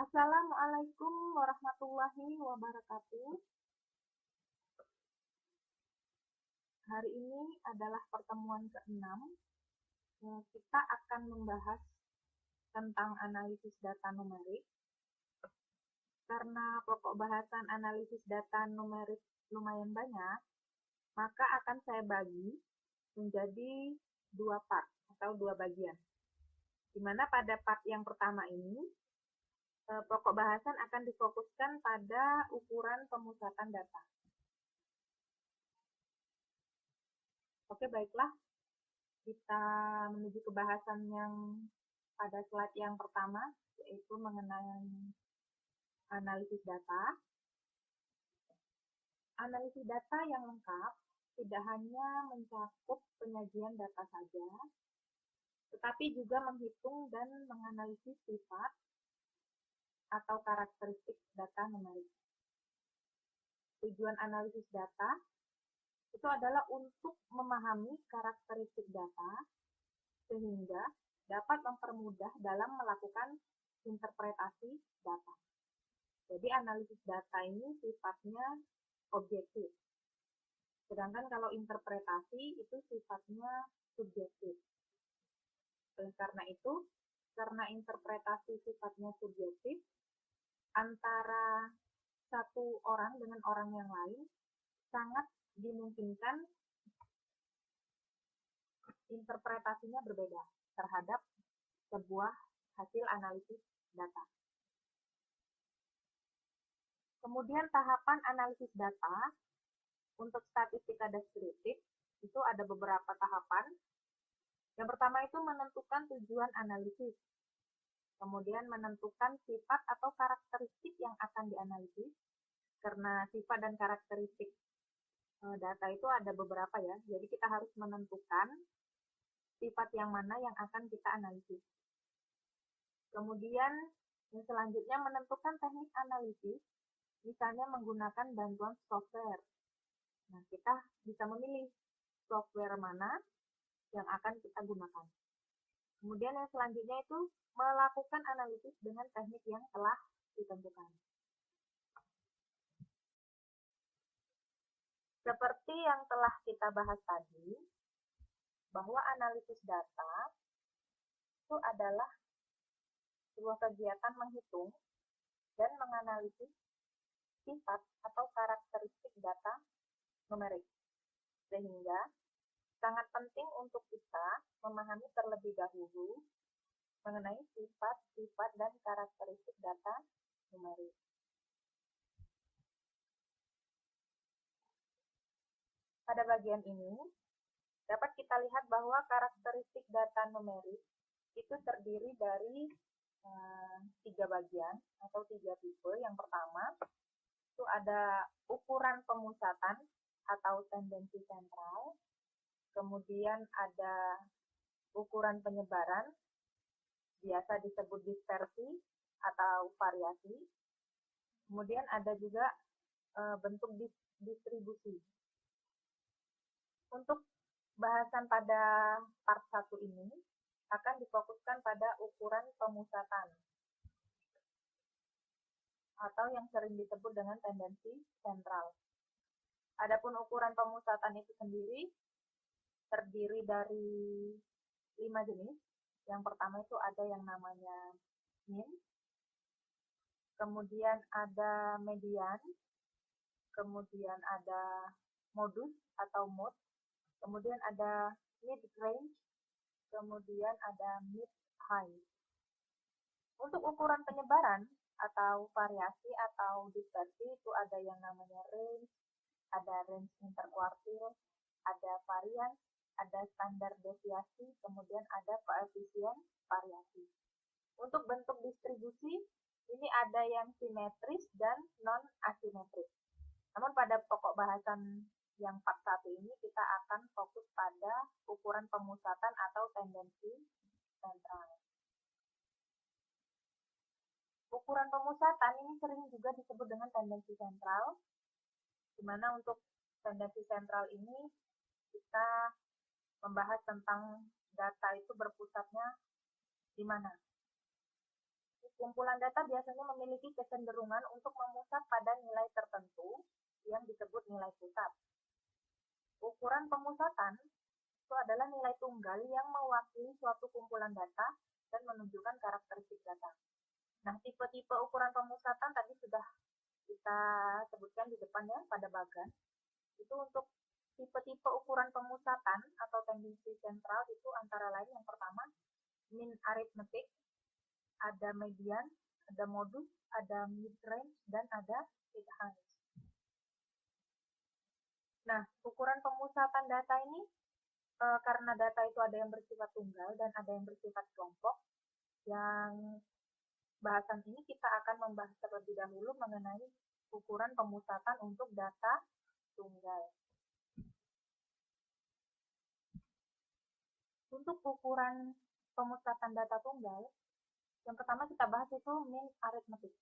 Assalamualaikum warahmatullahi wabarakatuh. Hari ini adalah pertemuan ke-6. Kita akan membahas tentang analisis data numerik. Karena pokok bahasan analisis data numerik lumayan banyak, maka akan saya bagi menjadi dua part atau dua bagian. Di mana pada part yang pertama ini, pokok bahasan akan difokuskan pada ukuran pemusatan data. Oke, baiklah. Kita menuju ke bahasan yang pada slide yang pertama, yaitu mengenai analisis data. Analisis data yang lengkap tidak hanya mencakup penyajian data saja, tetapi juga menghitung dan menganalisis sifat atau karakteristik data numerik. Tujuan analisis data itu adalah untuk memahami karakteristik data sehingga dapat mempermudah dalam melakukan interpretasi data. Jadi analisis data ini sifatnya objektif. Sedangkan kalau interpretasi itu sifatnya subjektif. Oleh karena itu, karena interpretasi sifatnya subjektif, antara satu orang dengan orang yang lain sangat dimungkinkan interpretasinya berbeda terhadap sebuah hasil analisis data. Kemudian tahapan analisis data untuk statistika deskriptif itu ada beberapa tahapan. Yang pertama itu menentukan tujuan analisis. Kemudian menentukan sifat atau karakteristik yang akan dianalisis. Karena sifat dan karakteristik data itu ada beberapa ya. Jadi kita harus menentukan sifat yang mana yang akan kita analisis. Kemudian yang selanjutnya menentukan teknik analisis, misalnya menggunakan bantuan software. Nah, kita bisa memilih software mana yang akan kita gunakan. Kemudian yang selanjutnya itu melakukan analisis dengan teknik yang telah ditentukan. Seperti yang telah kita bahas tadi, bahwa analisis data itu adalah sebuah kegiatan menghitung dan menganalisis sifat atau karakteristik data numerik. Sehingga sangat penting untuk kita memahami terlebih dahulu mengenai sifat-sifat dan karakteristik data numerik. Pada bagian ini, dapat kita lihat bahwa karakteristik data numerik itu terdiri dari 3 bagian atau 3 tipe. Yang pertama, itu ada ukuran pemusatan atau tendensi sentral. Kemudian ada ukuran penyebaran, biasa disebut dispersi atau variasi. Kemudian ada juga bentuk distribusi. Untuk bahasan pada part 1 ini akan difokuskan pada ukuran pemusatan atau yang sering disebut dengan tendensi sentral. Adapun ukuran pemusatan itu sendiri terdiri dari 5 jenis. Yang pertama itu ada yang namanya mean, kemudian ada median, kemudian ada modus atau mode, kemudian ada mid-range, kemudian ada mid-high. Untuk ukuran penyebaran atau variasi atau dispersi itu ada yang namanya range, ada range interkuartil, ada varian, ada standar deviasi, kemudian ada koefisien variasi. Untuk bentuk distribusi, ini ada yang simetris dan non-asimetris. Namun pada pokok bahasan yang part 1 ini kita akan fokus pada ukuran pemusatan atau tendensi sentral. Ukuran pemusatan ini sering juga disebut dengan tendensi sentral, di mana untuk tendensi sentral ini kita membahas tentang data itu berpusatnya di mana. kumpulan data biasanya memiliki kecenderungan untuk memusat pada nilai tertentu yang disebut nilai pusat. Ukuran pemusatan itu adalah nilai tunggal yang mewakili suatu kumpulan data dan menunjukkan karakteristik data. Nah, tipe-tipe ukuran pemusatan tadi sudah kita sebutkan di depan ya pada bagan. Itu untuk tipe-tipe ukuran pemusatan atau tendensi sentral itu antara lain yang pertama mean arithmetic, ada median, ada modus, ada mid-range, dan ada mid-range. Nah, ukuran pemusatan data ini karena data itu ada yang bersifat tunggal dan ada yang bersifat kelompok. Yang bahasan ini kita akan membahas terlebih dahulu mengenai ukuran pemusatan untuk data tunggal. Untuk ukuran pemusatan data tunggal, yang pertama kita bahas itu mean arithmetic,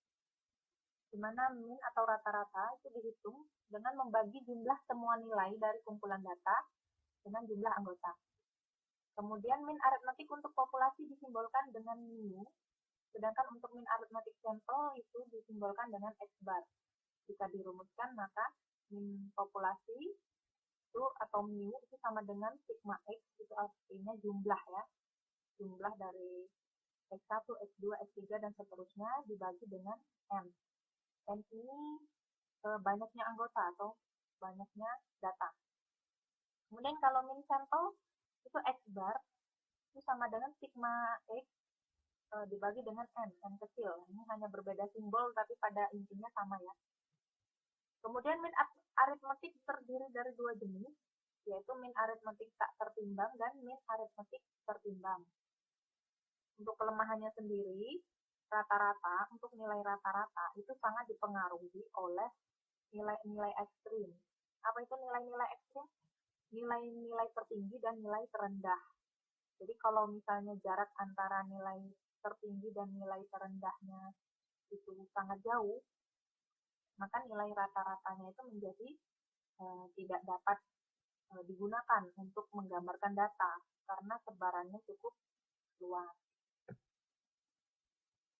di mana mean atau rata-rata itu dihitung dengan membagi jumlah semua nilai dari kumpulan data dengan jumlah anggota. Kemudian mean arithmetic untuk populasi disimbolkan dengan mu, sedangkan untuk mean arithmetic sampel itu disimbolkan dengan X bar. Jika dirumuskan maka mean populasi itu atau mu itu sama dengan sigma X, itu artinya jumlah ya. Jumlah dari X1, X2, X3, dan seterusnya dibagi dengan M. M ini banyaknya anggota atau banyaknya data. Kemudian kalau mean sampel itu X bar itu sama dengan sigma X dibagi dengan N kecil. Ini hanya berbeda simbol tapi pada intinya sama ya. Kemudian mean arithmetic terdiri dari dua jenis, yaitu mean arithmetic tak tertimbang dan mean arithmetic tertimbang. Untuk kelemahannya sendiri, rata-rata, untuk nilai rata-rata itu sangat dipengaruhi oleh nilai-nilai ekstrim. Apa itu nilai-nilai ekstrim? Nilai-nilai tertinggi dan nilai terendah. Jadi kalau misalnya jarak antara nilai tertinggi dan nilai terendahnya itu sangat jauh, maka nilai rata-ratanya itu menjadi tidak dapat digunakan untuk menggambarkan data karena sebarannya cukup luas.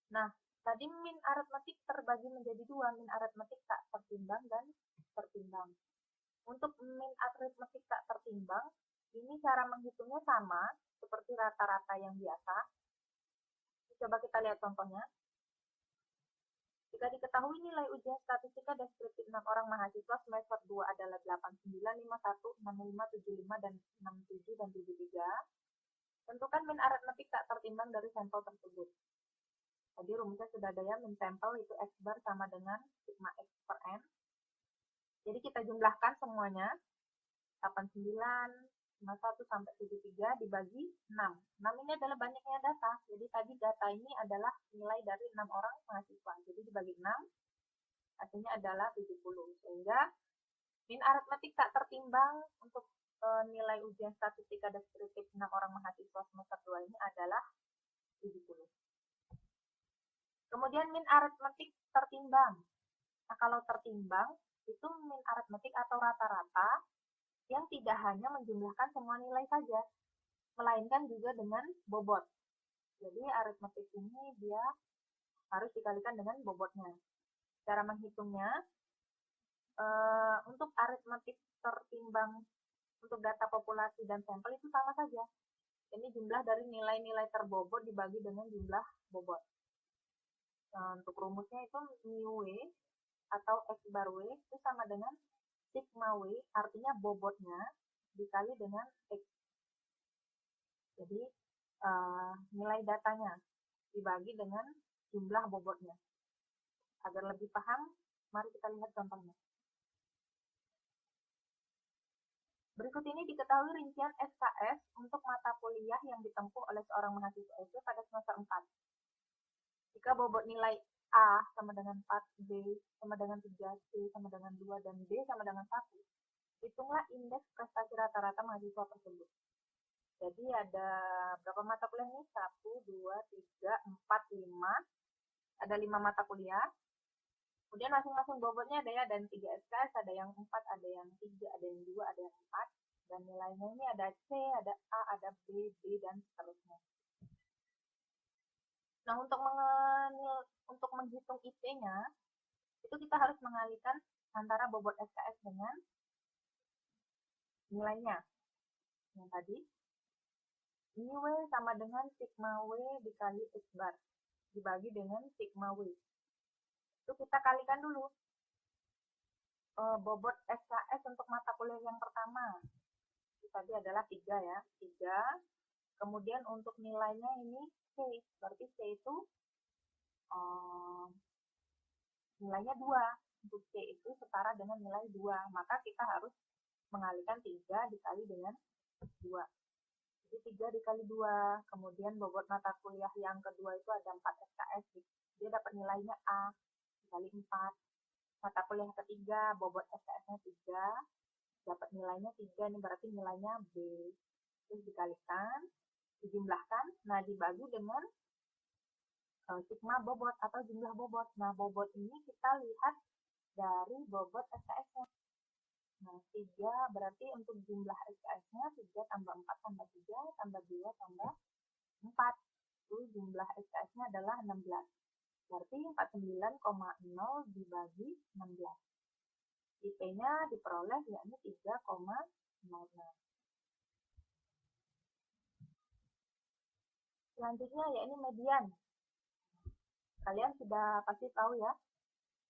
Nah, tadi mean arithmetic terbagi menjadi dua, mean arithmetic tak tertimbang dan tertimbang. Untuk mean arithmetic tak tertimbang, ini cara menghitungnya sama seperti rata-rata yang biasa. Coba kita lihat contohnya. Jika diketahui nilai ujian statistika deskriptif 6 orang mahasiswa semester 2 adalah 89, 51, 65, 75, dan 67 dan 73, tentukan mean arithmetic tak tertimbang dari sampel tersebut. Tadi rumusnya sudah ada ya, mean sampel itu X bar sama dengan sigma X per N. Jadi kita jumlahkan semuanya, 89, 51 sampai 73 dibagi 6. 6 ini adalah banyaknya data, jadi tadi data ini adalah nilai dari 6 orang mahasiswa. Jadi dibagi 6, hasilnya adalah 70. Sehingga mean arithmetic tak tertimbang untuk nilai ujian statistika deskriptif 6 orang mahasiswa semester 2 ini adalah 70. Kemudian mean arithmetic tertimbang. Nah, kalau tertimbang, itu mean arithmetic atau rata-rata yang tidak hanya menjumlahkan semua nilai saja, melainkan juga dengan bobot. Jadi aritmetik ini dia harus dikalikan dengan bobotnya. Cara menghitungnya, untuk aritmetik tertimbang untuk data populasi dan sampel itu sama saja. Ini jumlah dari nilai-nilai terbobot dibagi dengan jumlah bobot. Untuk rumusnya itu mu W atau X bar W itu sama dengan sigma W, artinya bobotnya dikali dengan X. Jadi nilai datanya dibagi dengan jumlah bobotnya. Agar lebih paham, mari kita lihat contohnya. Berikut ini diketahui rincian SKS untuk mata kuliah yang ditempuh oleh seorang mahasiswa SD pada semester 4. Jika bobot nilai A sama dengan 4, B sama dengan 3, C sama dengan 2, dan D sama dengan 1, hitunglah indeks prestasi rata-rata mahasiswa tersebut. Jadi ada berapa mata kuliah nih? 1, 2, 3, 4, 5. Ada 5 mata kuliah. Kemudian masing-masing bobotnya ada ya, dan 3 SKS, ada yang 4, ada yang 3, ada yang 2, ada yang 4. Dan nilainya ini ada C, ada A, ada B, D, dan seterusnya. Nah, untuk untuk menghitung IP-nya, itu kita harus mengalihkan antara bobot SKS dengan nilainya. Yang tadi, ini W sama dengan sigma W dikali X bar, dibagi dengan sigma W. Itu kita kalikan dulu. Bobot SKS untuk mata kuliah yang pertama, itu tadi adalah 3 ya, 3. Kemudian untuk nilainya ini C, berarti C itu nilainya 2. Untuk C itu setara dengan nilai 2, maka kita harus mengalihkan 3 dikali dengan 2. Jadi 3 dikali 2, kemudian bobot mata kuliah yang kedua itu ada 4 SKS, dia dapat nilainya A, dikali 4. Mata kuliah ketiga, bobot SKS-nya 3, dapat nilainya 3, ini berarti nilainya B. Terus dikalikan, dijumlahkan, nah dibagi dengan sigma bobot atau jumlah bobot. Nah, bobot ini kita lihat dari bobot SKS-nya. Nah, 3 berarti untuk jumlah SKS-nya 3 tambah 4 tambah 3 tambah 2 tambah 4. Itu jumlah SKS-nya adalah 16. Berarti 49,0 dibagi 16. IP-nya diperoleh yakni 3,06. Selanjutnya yakni median. Kalian sudah pasti tahu ya,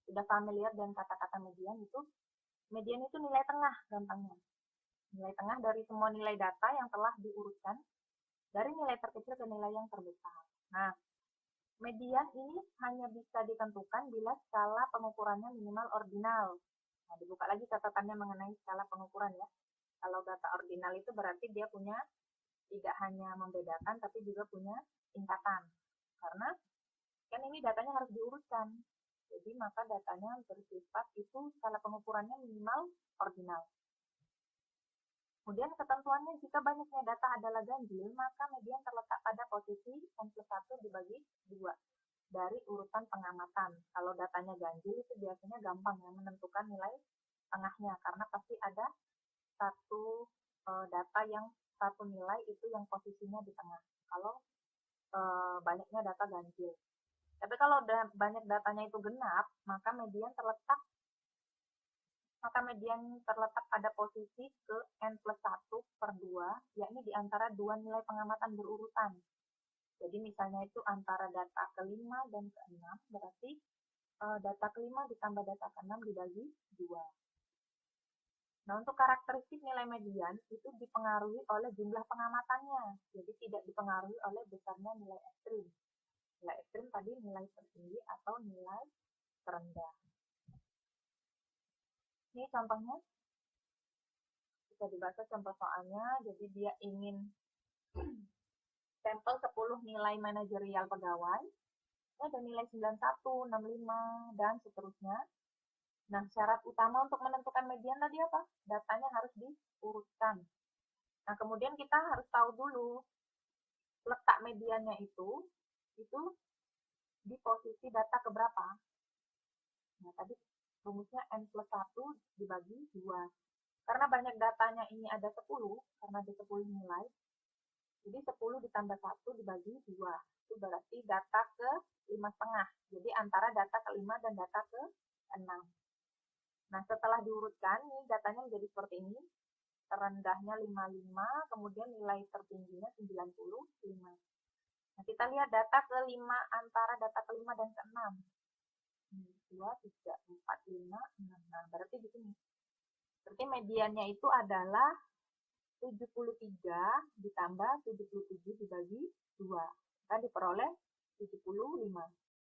sudah familiar dengan kata-kata median itu. Median itu nilai tengah gampangnya. Nilai tengah dari semua nilai data yang telah diurutkan dari nilai terkecil ke nilai yang terbesar. Nah, median ini hanya bisa ditentukan bila skala pengukurannya minimal ordinal. Nah, dibuka lagi catatannya mengenai skala pengukuran ya. Kalau data ordinal itu berarti dia punya tidak hanya membedakan tapi juga punya tingkatan. Karena kan ini datanya harus diurutkan. Jadi maka datanya bersifat itu skala pengukurannya minimal ordinal. Kemudian ketentuannya, jika banyaknya data adalah ganjil, maka median terletak pada posisi N+1 dibagi 2 dari urutan pengamatan. Kalau datanya ganjil itu biasanya gampang ya menentukan nilai tengahnya, karena pasti ada satu data yang satu nilai itu yang posisinya di tengah. Kalau banyaknya data ganjil. Tapi kalau banyak datanya itu genap, maka median terletak pada posisi ke N+1/2, yakni di antara dua nilai pengamatan berurutan. Jadi misalnya itu antara data ke-5 dan ke-6, berarti data ke-5 ditambah data ke-6 dibagi 2. Nah, untuk karakteristik nilai median itu dipengaruhi oleh jumlah pengamatannya, jadi tidak dipengaruhi oleh besarnya nilai ekstrim. Nilai ekstrim tadi nilai tertinggi atau nilai terendah. Ini contohnya, bisa dibaca contoh soalnya. Jadi dia ingin sampel 10 nilai manajerial pegawai, ini ada nilai 91, 65, dan seterusnya. Nah, syarat utama untuk menentukan median tadi apa? Datanya harus diurutkan. Nah, kemudian kita harus tahu dulu letak mediannya itu di posisi data keberapa. Nah, tadi rumusnya N+1 dibagi 2. Karena banyak datanya ini ada 10, karena ada 10 nilai, jadi 10 ditambah 1 dibagi 2. Itu berarti data ke 5,5. Jadi antara data ke-5 dan data ke-6. Nah, setelah diurutkan, ini datanya menjadi seperti ini. Terendahnya 55, kemudian nilai tertingginya 95. Nah, kita lihat data ke-5 antara data ke-5 dan ke-6. 2, 3, 4, 5, 6. Nah, berarti di sini. Berarti mediannya itu adalah 73 ditambah 77 dibagi 2. Maka diperoleh 75.